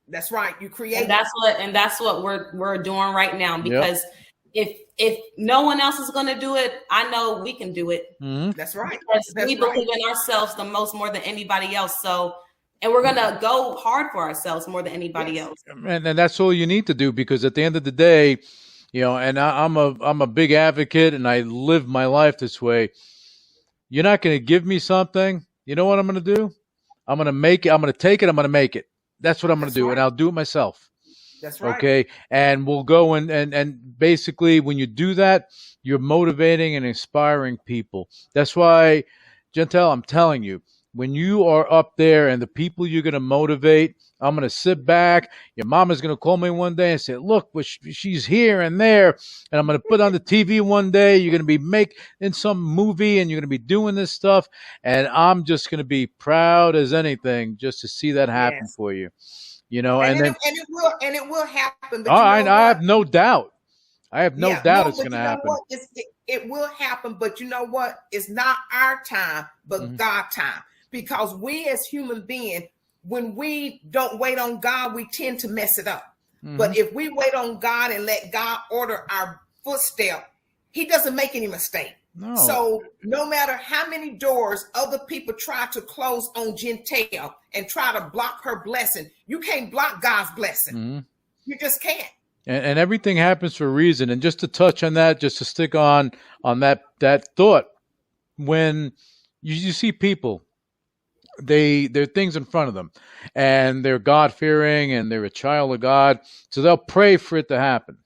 That's right. You create. And that's what we're doing right now, because if no one else is going to do it, I know we can do it. That's right. Because we believe in ourselves more than anybody else. So, and we're going to go hard for ourselves more than anybody else. And that's all you need to do, because at the end of the day, you know, and I'm a big advocate, and I live my life this way. You're not going to give me something. You know what I'm going to do? I'm going to make it. I'm going to take it. I'm going to make it. That's what I'm going to do. And I'll do it myself. That's right. Okay. And we'll go and basically, when you do that, you're motivating and inspiring people. That's why, Gentel, I'm telling you, when you are up there and the people you're going to motivate, I'm going to sit back. Your mama's going to call me one day and say, look, she's here and there. And I'm going to put on the TV one day. You're going to be in some movie, and you're going to be doing this stuff. And I'm just going to be proud as anything just to see that happen for you. You know, and it will happen. But I have no doubt. I have no doubt it's going to happen. It will happen, but you know what? It's not our time, but God's time. Because we as human beings, when we don't wait on God, we tend to mess it up. But if we wait on God and let God order our footstep, he doesn't make any mistake. No. So no matter how many doors other people try to close on Gentel and try to block her blessing, you can't block God's blessing. You just can't. And everything happens for a reason. And just to touch on that, just to stick on that thought, when you see people, there are things in front of them, and they're God-fearing, and they're a child of God, so they'll pray for it to happen.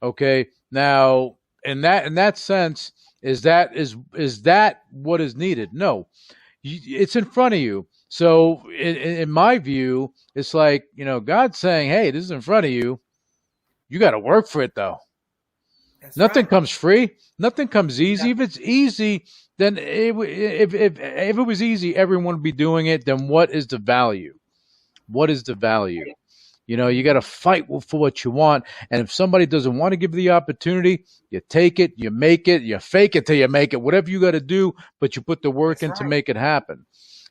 Okay, now in that sense, is that what is needed? No, it's in front of you. So in my view, it's like, you know, God's saying, hey, this is in front of you. You got to work for it, though. Nothing comes free. Nothing comes easy. If it's easy, then if it was easy, everyone would be doing it. Then what is the value? What is the value? You know, you got to fight for what you want. And if somebody doesn't want to give you the opportunity, you take it, you make it, you fake it till you make it, whatever you got to do, but you put the work in to make it happen.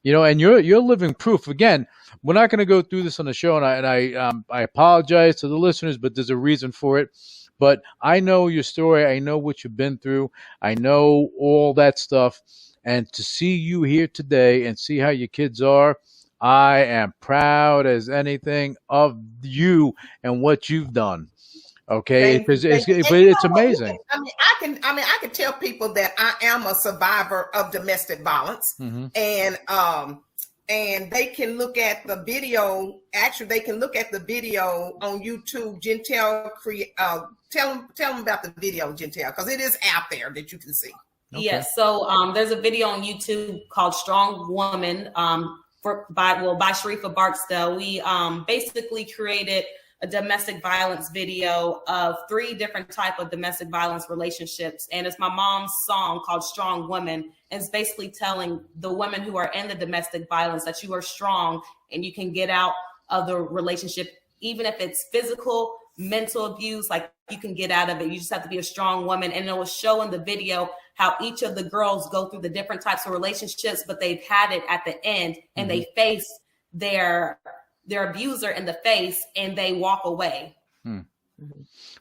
You know, and you're living proof. Again, we're not going to go through this on the show, and I apologize to the listeners, but there's a reason for it. But I know your story. I know what you've been through. I know all that stuff. And to see you here today and see how your kids are, I am proud as anything of you and what you've done. Okay, because it's amazing. I can tell people that I am a survivor of domestic violence, and they can look at the video. Actually, they can look at the video on YouTube. Gentel, tell them about the video, Gentel, because it is out there that you can see. Okay. Yes. So there's a video on YouTube called "Strong Woman" by Sharrieffa Barksdale. We basically created a domestic violence video of 3 different type of domestic violence relationships. And it's my mom's song called Strong Woman. And it's basically telling the women who are in the domestic violence that you are strong and you can get out of the relationship, even if it's physical, mental abuse, like you can get out of it. You just have to be a strong woman. And it was showing the video how each of the girls go through the different types of relationships, but they've had it at the end and they face their abuser in the face and they walk away.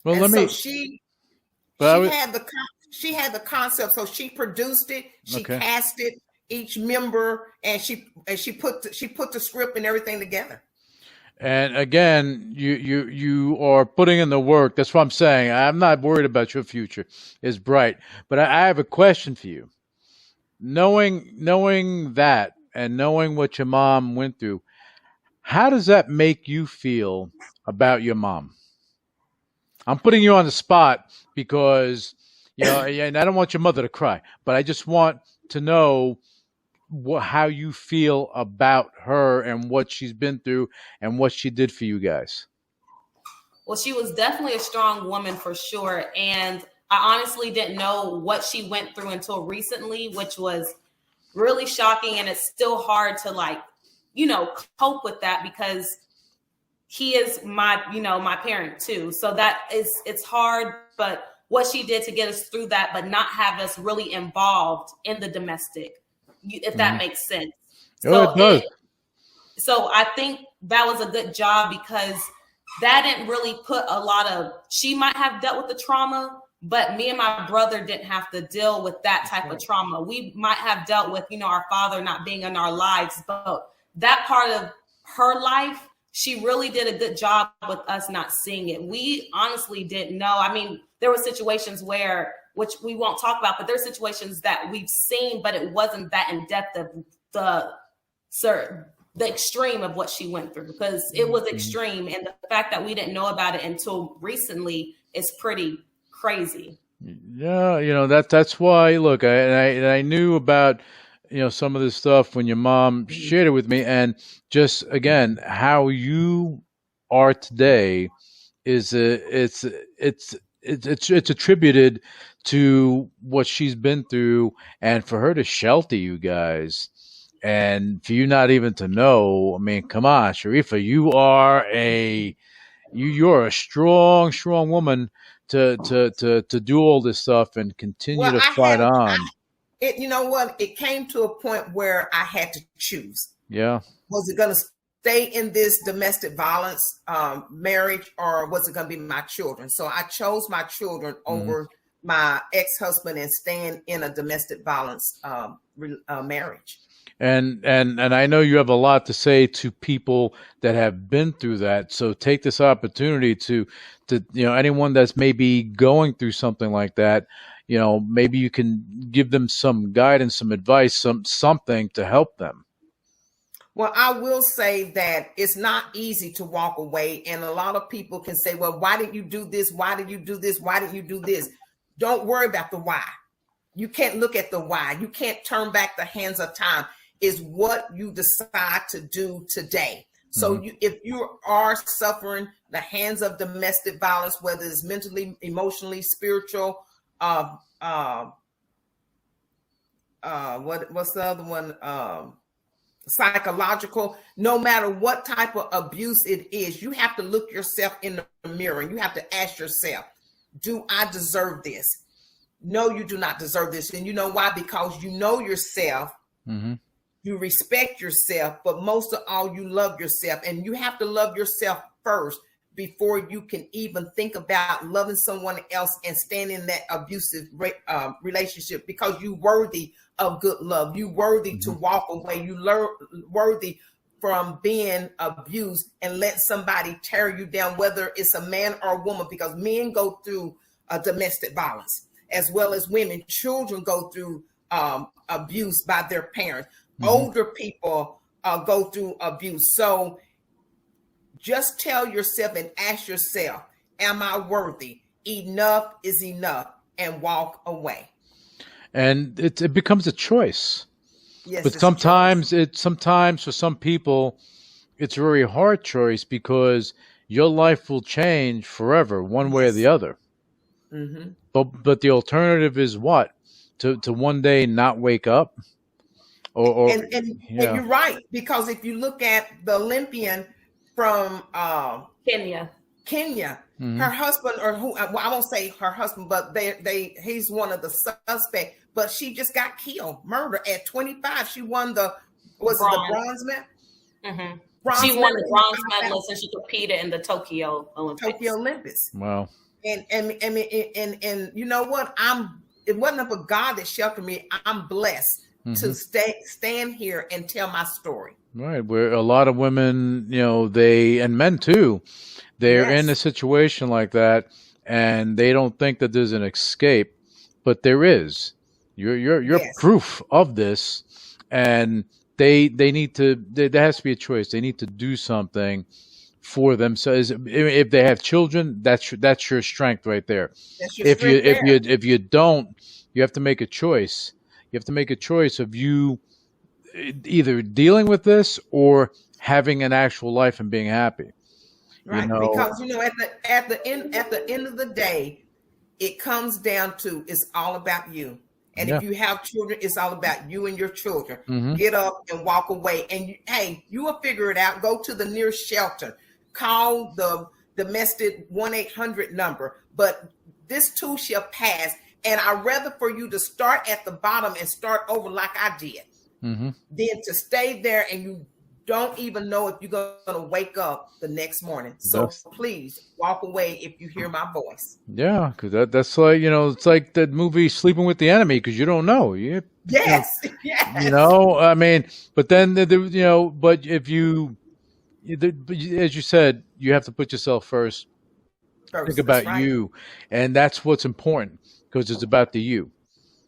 Well, and she had the concept, so she produced it, she casted each member, and she put the script and everything together. And again, you are putting in the work. That's what I'm saying. I'm not worried about your future. It's bright. But I have a question for you. Knowing that and knowing what your mom went through, how does that make you feel about your mom? I'm putting you on the spot because, you know, and I don't want your mother to cry, but I just want to know how you feel about her and what she's been through and what she did for you guys. Well, she was definitely a strong woman for sure. And I honestly didn't know what she went through until recently, which was really shocking. And it's still hard to cope with that because he is my parent too. So it's hard, but what she did to get us through that, but not have us really involved in the domestic, if that makes sense. Oh, it does. So I think that was a good job because that didn't really put she might have dealt with the trauma, but me and my brother didn't have to deal with that type of trauma. We might have dealt with, our father not being in our lives, but that part of her life, she really did a good job with us not seeing it. We honestly didn't know. I mean, there were situations which we won't talk about, but there's situations that we've seen, but it wasn't that in depth of the extreme of what she went through, because it was extreme. And the fact that we didn't know about it until recently is pretty crazy. Yeah. That's why, look, I knew about, some of this stuff when your mom shared it with me, and just again, how you are today is it's attributed to what she's been through, and for her to shelter you guys and for you not even to know. I mean, come on, Sharrieffa, you're a strong woman to do all this stuff and continue to fight on. You know what? It came to a point where I had to choose. Yeah. Was it going to stay in this domestic violence marriage, or was it going to be my children? So I chose my children over my ex-husband and staying in a domestic violence marriage. And I know you have a lot to say to people that have been through that. So take this opportunity to anyone that's maybe going through something like that. Maybe you can give them some guidance, some advice, something to help them. Well, I will say that it's not easy to walk away. And a lot of people can say, well, why did you do this? Why did you do this? Why did you do this? Don't worry about the why. You can't look at the why. You can't turn back the hands of time. It's what you decide to do today. So if you are suffering the hands of domestic violence, whether it's mentally, emotionally, spiritual, what's the other one? Psychological, no matter what type of abuse it is, you have to look yourself in the mirror. You have to ask yourself, do I deserve this? No, you do not deserve this. And you know why? Because you know yourself, you respect yourself, but most of all, you love yourself. And you have to love yourself first before you can even think about loving someone else and staying in that abusive relationship, because you're worthy of good love. You worthy to walk away. You worthy from being abused and let somebody tear you down, whether it's a man or a woman, because men go through domestic violence as well as women. Children go through abuse by their parents. Older people go through abuse. So just tell yourself and ask yourself, am I worthy? Enough is enough, and walk away. And it becomes a choice. Yes, but sometimes for some people, it's a very hard choice, because your life will change forever, one way or the other. But the alternative is what? To one day not wake up? And you're right, because if you look at the Olympian from Kenya, her husband, or who, well, I won't say her husband, but he's one of the suspects. But she just got killed, murdered at 25. She won the bronze medal. She won the bronze medal since she competed in the Tokyo Olympics. Wow. And you know what? It wasn't up for God that sheltered me. I'm blessed to stand here and tell my story. Right, where a lot of women, and men too, they're in a situation like that, and they don't think that there's an escape, but there is. You're proof of this, and they need to. There has to be a choice. They need to do something for themselves. If they have children, that's your strength right there. If you don't, you have to make a choice. You have to make a choice of you either dealing with this or having an actual life and being happy. Right, because at the end of the day, it comes down to it's all about you. And if you have children, it's all about you and your children. Get up and walk away. And you will figure it out. Go to the nearest shelter. Call the domestic 1-800 number. But this too shall pass. And I'd rather for you to start at the bottom and start over like I did, than to stay there and you don't even know if you're going to wake up the next morning. So please walk away if you hear my voice. Yeah, because that's like, it's like that movie Sleeping with the Enemy, because you don't know. Yes. I mean, but then, but if you, as you said, you have to put yourself first. Think about you. And that's what's important, because it's about the you.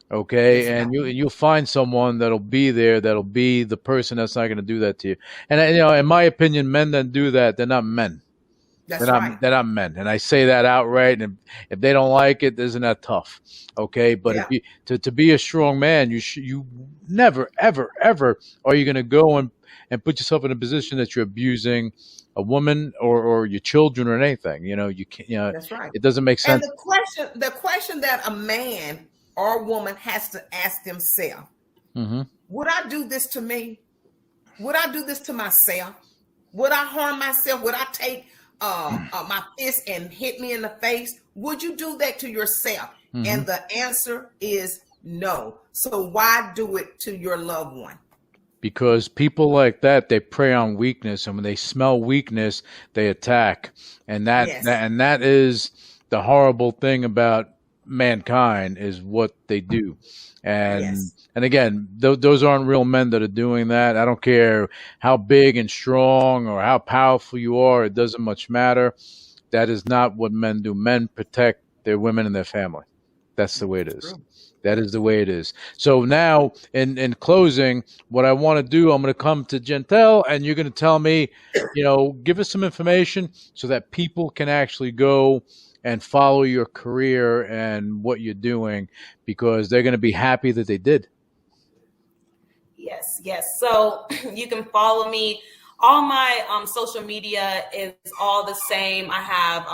Okay, and you'll find someone that'll be there, that'll be the person that's not going to do that to you. And in my opinion, men that do that, they're not men. They're not men, and I say that outright. And if they don't like it, isn't that tough? Okay, but if you, to be a strong man, you never ever are you going to go and put yourself in a position that you're abusing a woman or your children or anything. You can't. That's right. It doesn't make sense. And the question that a man or woman has to ask themselves, would I do this to me? Would I do this to myself? Would I harm myself? Would I take my fist and hit me in the face? Would you do that to yourself? And the answer is no. So why do it to your loved one? Because people like that, they prey on weakness, and when they smell weakness, they attack. And that is the horrible thing about mankind, is what they do. And again, those aren't real men that are doing that. I don't care how big and strong or how powerful you are. It doesn't much matter. That is not what men do. Men protect their women and their family. That's the way it is. That is the way it is. So now, in closing, what I want to do, I'm going to come to Gentel, and you're going to tell me, give us some information so that people can actually go and follow your career and what you're doing, because they're going to be happy that they did. Yes. So you can follow me All my social media is all the same. I have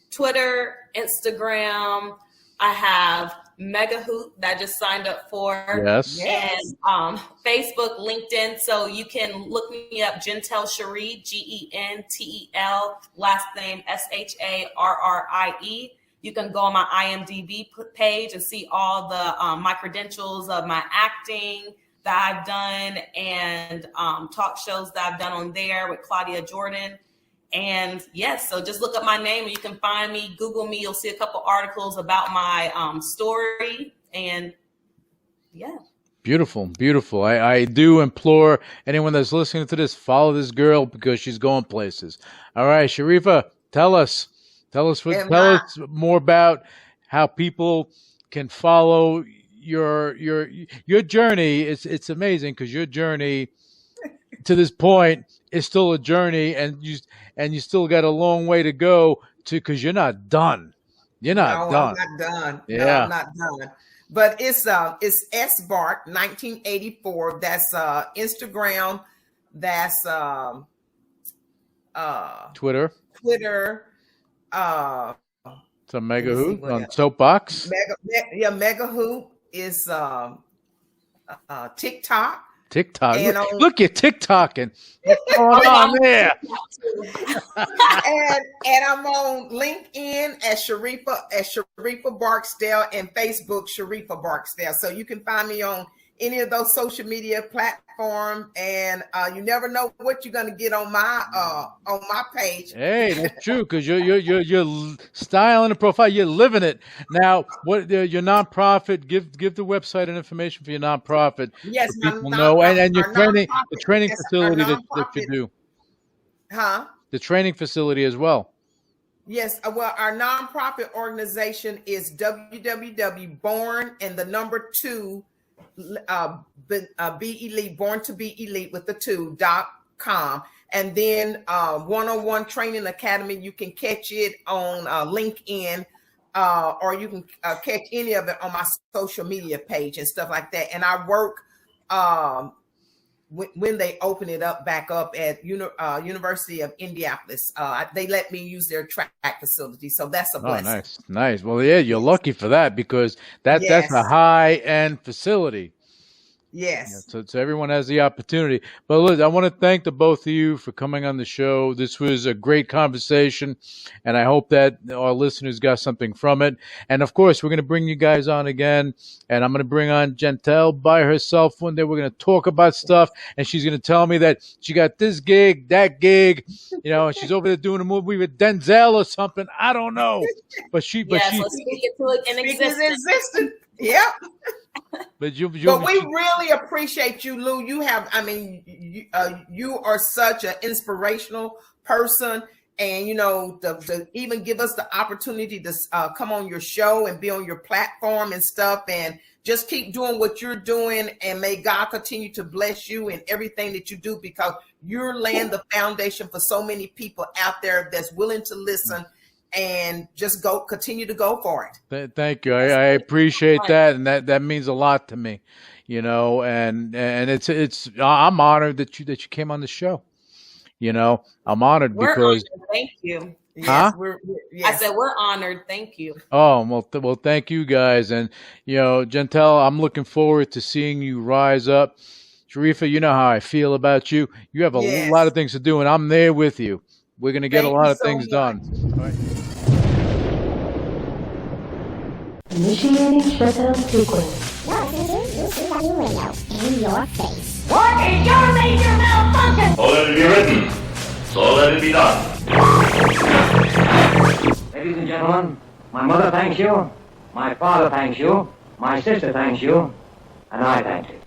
Twitter, Instagram. I have Mega Hoop that I just signed up for. Yes. And Facebook, LinkedIn. So you can look me up, Gentel Sharrie, Gentel, last name Sharrie. You can go on my IMDb page and see all the my credentials of my acting that I've done and talk shows that I've done on there with Claudia Jordan. And yes, so just look up my name and you can find me, Google me. You'll see a couple articles about my story. And yeah. Beautiful, beautiful. I do implore anyone that's listening to this, follow this girl because she's going places. All right, Sharrieffa, tell us more about how people can follow your journey. It's amazing because your journey to this point is still a journey, and you still got a long way to go because you're not done. You're not done. I'm not done. Yeah, no, I'm not done. But it's SBark 1984. That's Instagram. That's Twitter. It's a Mega Hoop on Soapbox. Mega Hoop is TikTok. TikTok. Look, you're TikToking. What's going on there? and I'm on LinkedIn as Sharrieffa Barksdale, and Facebook Sharrieffa Barksdale. So you can find me on any of those social media platforms, and you never know what you're gonna get on my page. Hey, that's true because you're styling the profile, you're living it. Now, what your nonprofit? Give the website and information for your nonprofit. Yes, so people know, and your training, the training facility that you do. Huh? The training facility as well. Yes, well, our nonprofit organization is www.born and the number 2 be elite, born to be elite with the 2.com, and then 101 Training Academy. You can catch it on LinkedIn, or you can catch any of it on my social media page and stuff like that. And I work when they open it back up at University of Indianapolis. They let me use their track facility, so that's a blessing. Nice. Well, yeah, you're lucky for that because that's a high-end facility. Yes. Yeah, so everyone has the opportunity. But look, I want to thank the both of you for coming on the show. This was a great conversation, and I hope that our listeners got something from it. And, of course, we're going to bring you guys on again, and I'm going to bring on Gentel by herself one day. We're going to talk about stuff, and she's going to tell me that she got this gig, that gig, and she's over there doing a movie with Denzel or something. I don't know. But she let's speak it to an existence. Yep. But we really appreciate you, Lou. You are such an inspirational person, and to even give us the opportunity to come on your show and be on your platform and stuff, and just keep doing what you're doing, and may God continue to bless you in everything that you do, because you're laying the foundation for so many people out there that's willing to listen. And just continue to go for it. Thank you. I appreciate that, and that means a lot to me, and it's I'm honored that you came on the show. I'm honored because thank you. Huh? Yes. I said we're honored. Thank you. Oh, well, thank you guys, and Gentel, I'm looking forward to seeing you rise up. Sharrieffa, you know how I feel about you. You have a lot of things to do, and I'm there with you. We're going to get a lot of things done. All right. Initiating shutdown sequence. You're listening to UCW Radio in your face. What is your major malfunction? So let it be written. So let it be done. Ladies and gentlemen, my mother thanks you, my father thanks you, my sister thanks you, and I thank you.